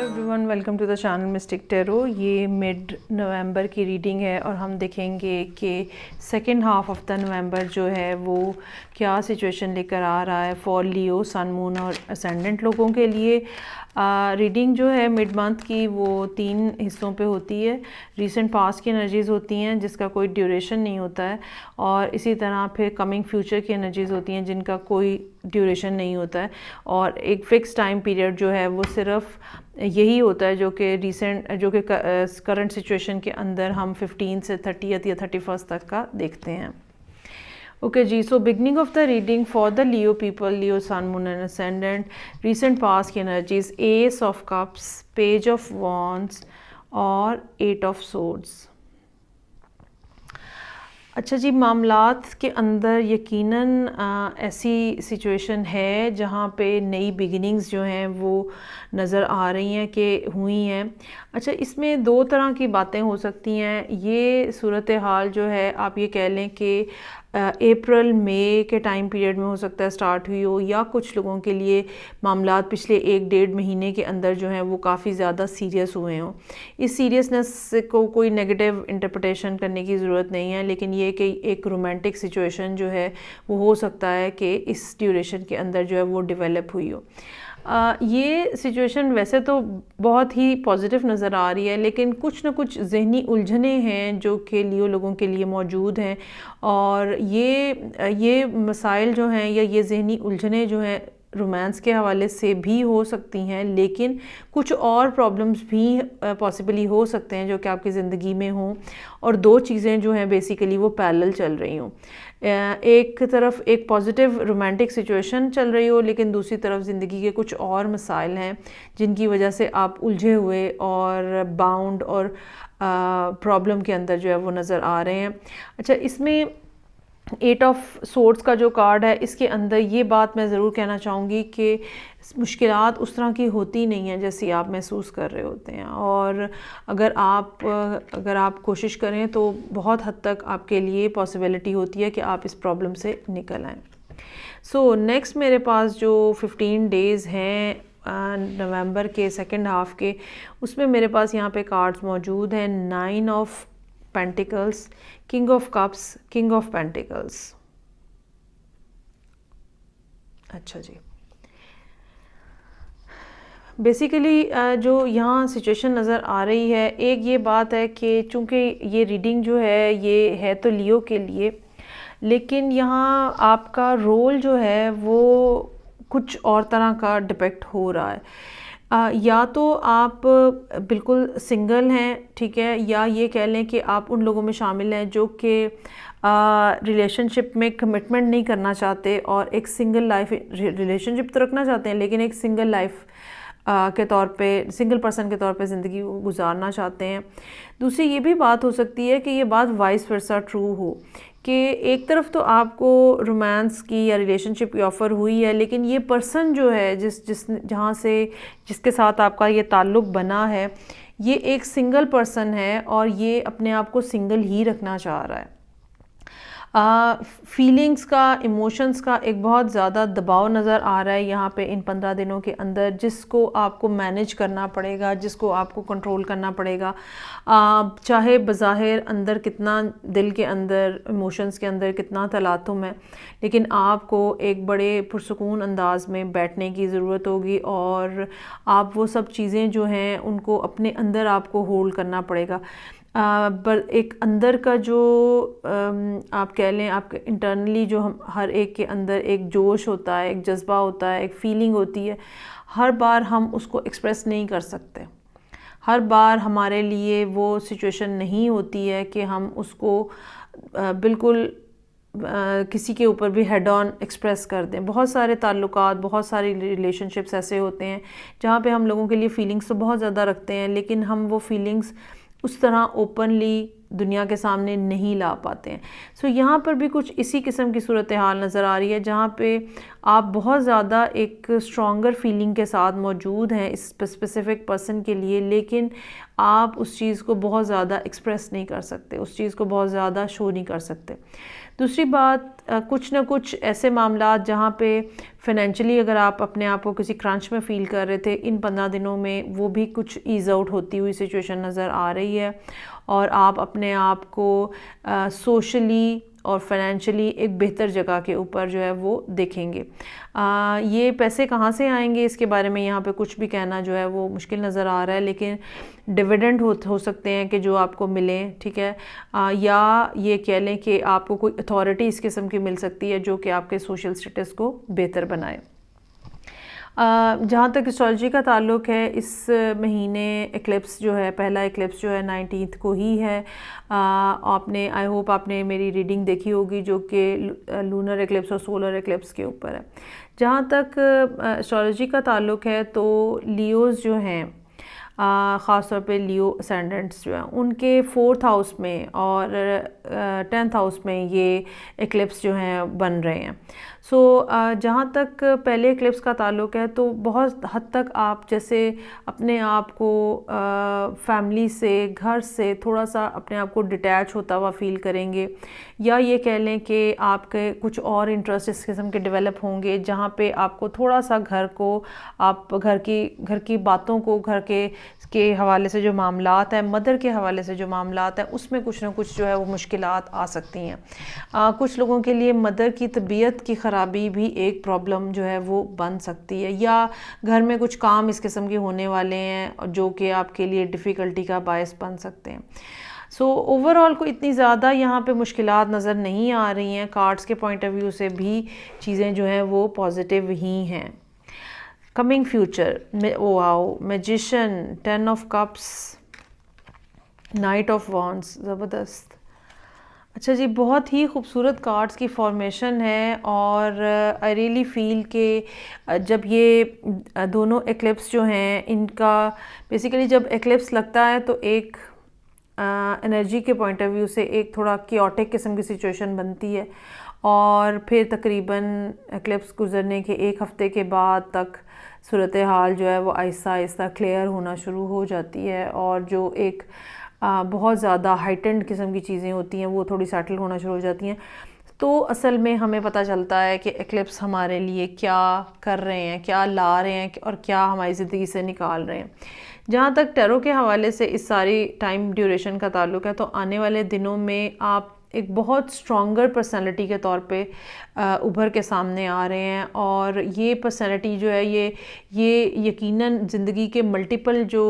Hello everyone, welcome to the channel mystic tarot. ये mid November की reading है और हम देखेंगे कि second half of the November जो है वो क्या सिचुएशन लेकर आ रहा है फॉर लियो, सन, मून और असेंडेंट लोगों के लिए। रीडिंग जो है मिड मंथ की वो 3 हिस्सों पे होती है। रीसेंट पास्ट की एनर्जीज़ होती हैं जिसका कोई ड्यूरेशन नहीं होता है, और इसी तरह फिर कमिंग फ्यूचर की एनर्जीज़ होती हैं जिनका कोई ड्यूरेशन नहीं होता है, और एक फ़िक्स टाइम पीरियड जो है वो सिर्फ यही होता है जो कि करंट सिचुएशन के अंदर हम 15 से 30 या 31 तक का देखते हैं। ओके जी, so beginning of the reading for the Leo people, Leo, sun, moon and ascendant, recent past की energies, ace of cups, page of wands और 8 ऑफ सोर्ड्स। अच्छा जी, मामलात के अंदर यकीनन ऐसी सिचुएशन है जहाँ पे नई बिगिनिंग्स जो हैं वो नज़र आ रही हैं कि हुई हैं। अच्छा, इसमें 2 तरह की बातें हो सकती हैं। ये सूरत हाल जो है आप ये कह लें कि अप्रैल मई के टाइम पीरियड में हो सकता है स्टार्ट हुई हो, या कुछ लोगों के लिए मामलात पिछले 1-1.5 महीने के अंदर जो हैं वो काफ़ी ज़्यादा सीरियस हुए हों। इस सीरियसनेस को कोई नेगेटिव इंटरप्रिटेशन करने की ज़रूरत नहीं है, लेकिन ये कि एक रोमांटिक सिचुएशन जो है वो हो सकता है कि इस ड्यूरेशन के अंदर जो है वो डेवलप हुई हो। ये सिचुएशन वैसे तो बहुत ही पॉजिटिव नज़र आ रही है, लेकिन कुछ ना कुछ ज़हनी उलझने हैं जो कि लियो लोगों के लिए मौजूद हैं, और ये मसाइल जो हैं या ये ज़हनी उलझने जो हैं रोमांस के हवाले से भी हो सकती हैं, लेकिन कुछ और प्रॉब्लम्स भी पॉसिबली हो सकते हैं जो कि आपकी ज़िंदगी में हों, और 2 चीज़ें जो हैं बेसिकली वो पैरेलल चल रही हों। एक तरफ एक पॉजिटिव रोमांटिक सिचुएशन चल रही हो, लेकिन दूसरी तरफ ज़िंदगी के कुछ और मसाइल हैं जिनकी वजह से आप उलझे हुए और बाउंड और प्रॉब्लम के अंदर जो है वो नज़र आ रहे हैं। अच्छा, इसमें 8 ऑफ सोर्ड्स का जो कार्ड है, इसके अंदर ये बात मैं ज़रूर कहना चाहूँगी कि मुश्किलात उस तरह की होती नहीं हैं जैसी आप महसूस कर रहे होते हैं, और अगर आप कोशिश करें तो बहुत हद तक आपके लिए पॉसिबिलिटी होती है कि आप इस प्रॉब्लम से निकल आएँ। सो नेक्स्ट मेरे पास जो 15 डेज़ हैं नवंबर के सेकेंड हाफ के, उसमें मेरे पास यहाँ पे कार्ड्स मौजूद हैं। 9 of pentacles, king of cups, king of pentacles. अच्छा जी, बेसिकली जो यहाँ सिचुएशन नज़र आ रही है, एक ये बात है कि चूँकि ये रीडिंग जो है ये है तो लियो के लिए, लेकिन यहाँ आपका रोल जो है वो कुछ और तरह का डिपेक्ट हो रहा है। या तो आप बिल्कुल सिंगल हैं, ठीक है, या ये कह लें कि आप उन लोगों में शामिल हैं जो कि रिलेशनशिप में कमिटमेंट नहीं करना चाहते और एक सिंगल लाइफ रिलेशनशिप तो रखना चाहते हैं, लेकिन एक सिंगल लाइफ के तौर पे, सिंगल पर्सन के तौर पे ज़िंदगी गुजारना चाहते हैं। दूसरी ये भी बात हो सकती है कि ये बात वाइस वर्सा ट्रू हो कि एक तरफ तो आपको रोमांस की या रिलेशनशिप की ऑफ़र हुई है, लेकिन ये पर्सन जो है जिसके साथ आपका ये ताल्लुक़ बना है, ये एक सिंगल पर्सन है और ये अपने आप को सिंगल ही रखना चाह रहा है। फीलिंग्स का, इमोशंस का एक बहुत ज़्यादा दबाव नज़र आ रहा है यहाँ पे इन 15 दिनों के अंदर, जिसको आपको मैनेज करना पड़ेगा, जिसको आपको कंट्रोल करना पड़ेगा। चाहे बज़ाहिर अंदर कितना, दिल के अंदर, इमोशंस के अंदर कितना तलातुम है, लेकिन आपको एक बड़े पुरसुकून अंदाज में बैठने की ज़रूरत होगी, और आप वो सब चीज़ें जो हैं उनको अपने अंदर आपको होल्ड करना पड़ेगा। पर एक अंदर का जो आप कह लें, आपके इंटरनली जो हम हर एक के अंदर एक जोश होता है, एक जज्बा होता है, एक फीलिंग होती है, हर बार हम उसको एक्सप्रेस नहीं कर सकते। हर बार हमारे लिए वो सिचुएशन नहीं होती है कि हम उसको बिल्कुल किसी के ऊपर भी हेड ऑन एक्सप्रेस कर दें। बहुत सारे ताल्लुकात, बहुत सारी रिलेशनशिप्स ऐसे होते हैं जहाँ पे हम लोगों के लिए फ़ीलिंग्स तो बहुत ज़्यादा रखते हैं, लेकिन हम वो फीलिंग्स उस तरह ओपनली दुनिया के सामने नहीं ला पाते हैं। सो यहाँ पर भी कुछ इसी किस्म की सूरत हाल नज़र आ रही है जहाँ पे आप बहुत ज़्यादा एक स्ट्रॉन्गर फीलिंग के साथ मौजूद हैं इस स्पेसिफ़िक पर्सन के लिए, लेकिन आप उस चीज़ को बहुत ज़्यादा एक्सप्रेस नहीं कर सकते, उस चीज़ को बहुत ज़्यादा शो नहीं कर सकते। दूसरी बात, कुछ ना कुछ ऐसे मामला जहाँ पे फाइनेंशियली अगर आप अपने आप को किसी क्रंच में फ़ील कर रहे थे, इन 15 दिनों में वो भी कुछ ईज़ आउट होती हुई सिचुएशन नज़र आ रही है और आप अपने आप को सोशली और फाइनेंशियली एक बेहतर जगह के ऊपर जो है वो देखेंगे। ये पैसे कहाँ से आएंगे इसके बारे में यहाँ पे कुछ भी कहना जो है वो मुश्किल नज़र आ रहा है, लेकिन डिविडेंड हो सकते हैं कि जो आपको मिलें, ठीक है, या ये कह लें कि आपको कोई अथॉरिटी इस किस्म की मिल सकती है जो कि आपके सोशल स्टेटस को बेहतर बनाए। जहाँ तक एस्ट्रोलॉजी का ताल्लुक़ है, इस महीने एक्लिप्स जो है, पहला एक्लिप्स जो है 19 को ही है। आपने, आई होप आपने मेरी रीडिंग देखी होगी जो कि लूनर एक्लिप्स और सोलर एक्लिप्स के ऊपर है। जहाँ तक एस्ट्रोलॉजी का ताल्लुक़ है तो लियोज़ जो हैं, ख़ास तौर पे लियो असेंडेंट्स जो हैं, उनके 4th हाउस में और 10th हाउस में ये एक्लिप्स जो हैं बन रहे हैं। सो जहाँ तक पहले एक्लिप्स का ताल्लुक़ है तो बहुत हद तक आप जैसे अपने आप को फैमिली से, घर से थोड़ा सा अपने आप को डिटैच होता हुआ फ़ील करेंगे, या ये कह लें कि आपके कुछ और इंटरेस्ट इस किस्म के डेवलप होंगे जहाँ पे आपको थोड़ा सा घर को, आप घर की बातों को, घर के हवाले से जो मामलात हैं, मदर के हवाले से जो मामलात हैं, उसमें कुछ ना कुछ जो है वो मुश्किलात आ सकती हैं। कुछ लोगों के लिए मदर की तबीयत की ख़राबी भी एक प्रॉब्लम जो है वो बन सकती है, या घर में कुछ काम इस किस्म के होने वाले हैं जो कि आपके लिए डिफ़िकल्टी का बायस बन सकते हैं। सो ओवरऑल को इतनी ज़्यादा यहाँ पे मुश्किलात नज़र नहीं आ रही हैं। कार्ड्स के पॉइंट ऑफ व्यू से भी चीज़ें जो हैं वो पॉजिटिव ही हैं। कमिंग फ्यूचर में, wow, magician, 10 of cups, night of wands, ज़बरदस्त। अच्छा जी, बहुत ही खूबसूरत कार्ड्स की फॉर्मेशन है और आई रियली फील कि जब ये दोनों एक्लिप्स जो हैं, इनका बेसिकली जब एक्लिप्स लगता है तो एक एनर्जी के पॉइंट ऑफ व्यू से एक थोड़ा कियोटिक किस्म की सिचुएशन बनती है और फिर तकरीबन एक्लिप्स गुजरने के 1 हफ़्ते के बाद तक सूरत हाल जो है वो आहिस्ता आहिस्ता क्लियर होना शुरू हो जाती है और जो एक बहुत ज़्यादा हाइटेंड किस्म की चीज़ें होती हैं वो थोड़ी सेटल होना शुरू हो जाती हैं। तो असल में हमें पता चलता है कि एक्लिप्स हमारे लिए क्या कर रहे हैं, क्या ला रहे हैं और क्या हमारी ज़िंदगी से निकाल रहे हैं। जहाँ तक टैरो के हवाले से इस सारी टाइम ड्यूरेशन का ताल्लुक़ है तो आने वाले दिनों में आप एक बहुत स्ट्रॉन्गर पर्सनालिटी के तौर पे उभर के सामने आ रहे हैं और ये पर्सनालिटी जो है ये यकीनन ज़िंदगी के मल्टीपल जो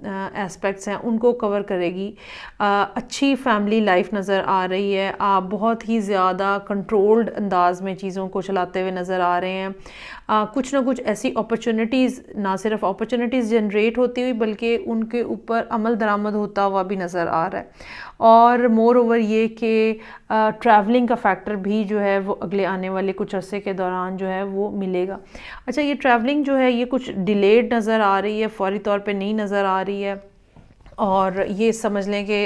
एस्पेक्ट्स हैं उनको कवर करेगी। अच्छी फैमिली लाइफ नज़र आ रही है, आप बहुत ही ज़्यादा कंट्रोल्ड अंदाज में चीज़ों को चलाते हुए नज़र आ रहे हैं। कुछ ना कुछ ऐसी अपॉर्चुनिटीज़, ना सिर्फ अपॉर्चुनिटीज़ जनरेट होती हुई बल्कि उनके ऊपर अमल दरामद होता हुआ भी नज़र आ रहा है। और मोर ओवर ये कि ट्रैवलिंग का फैक्टर भी जो है वो अगले आने वाले कुछ अरसे के दौरान जो है वो मिलेगा। अच्छा, ये ट्रैवलिंग जो है ये कुछ डिलेड नज़र आ रही है, फौरी तौर पे नहीं नज़र आ रही है और ये समझ लें कि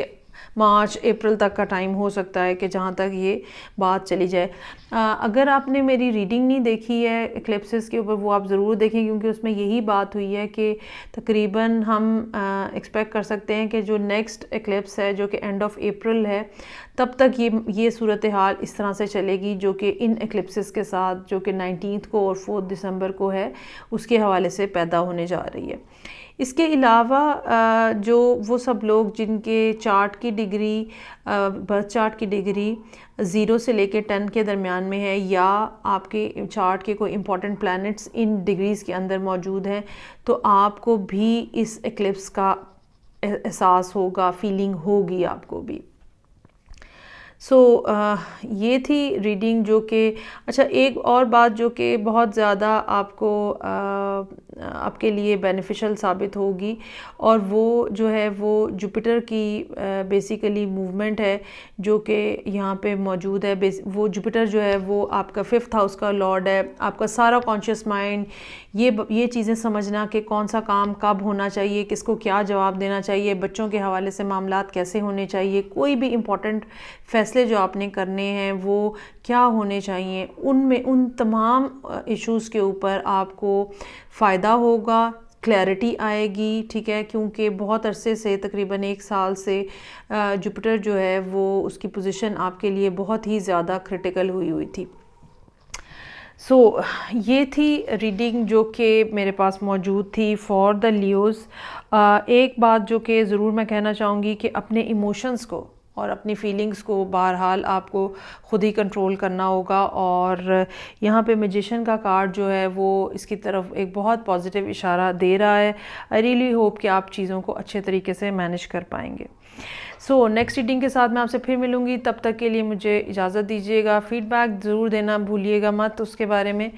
मार्च अप्रैल तक का टाइम हो सकता है कि जहाँ तक ये बात चली जाए। अगर आपने मेरी रीडिंग नहीं देखी है एक्लिप्सेस के ऊपर, वो आप ज़रूर देखें क्योंकि उसमें यही बात हुई है कि तकरीबन हम एक्सपेक्ट कर सकते हैं कि जो नेक्स्ट एक्लिप्स है जो कि एंड ऑफ अप्रैल है तब तक ये सूरत हाल इस तरह से चलेगी जो कि इन एक्लिप्सेस के साथ जो कि 19 को और 4 दिसंबर को है उसके हवाले से पैदा होने जा रही है। इसके अलावा जो वो सब लोग जिनके चार्ट की डिग्री, बर्थ चार्ट की डिग्री 0 से लेकर 10 के दरमियान में है या आपके चार्ट के कोई इंपॉर्टेंट प्लैनेट्स इन डिग्रीज़ के अंदर मौजूद हैं तो आपको भी इस एक्लिप्स का एहसास होगा, फीलिंग होगी आपको भी। ये थी रीडिंग जो कि, अच्छा एक और बात जो कि बहुत ज़्यादा आपके लिए बेनिफिशियल साबित होगी और वो जो है वो जुपिटर की बेसिकली मूवमेंट है जो कि यहाँ पे मौजूद है। वो जुपिटर जो है वो आपका 5th हाउस का लॉर्ड है, आपका सारा कॉन्शियस माइंड, ये चीज़ें समझना कि कौन सा काम कब होना चाहिए, किसको क्या जवाब देना चाहिए, बच्चों के हवाले से मामलात कैसे होने चाहिए, कोई भी इम्पॉर्टेंट फैसले जो आपने करने हैं वो क्या होने चाहिए, उन तमाम इश्यूज़ के ऊपर आपको फ़ायदा होगा, क्लैरिटी आएगी, ठीक है, क्योंकि बहुत अरसे से तकरीबन 1 साल से जुपिटर जो है वो उसकी पोजीशन आपके लिए बहुत ही ज़्यादा क्रिटिकल हुई थी। ये थी रीडिंग जो कि मेरे पास मौजूद थी फॉर द लियोज़। एक बात जो कि ज़रूर मैं कहना चाहूँगी कि अपने इमोशंस को और अपनी फीलिंग्स को बहरहाल आपको ख़ुद ही कंट्रोल करना होगा, और यहाँ पे मैजिशियन का कार्ड जो है वो इसकी तरफ एक बहुत पॉजिटिव इशारा दे रहा है। आई रियली होप कि आप चीज़ों को अच्छे तरीके से मैनेज कर पाएंगे। नेक्स्ट रीडिंग के साथ मैं आपसे फिर मिलूँगी, तब तक के लिए मुझे इजाज़त दीजिएगा। फ़ीडबैक ज़रूर देना भूलिएगा मत उसके बारे में।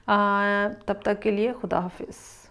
तब तक के लिए खुदा हाफिज़।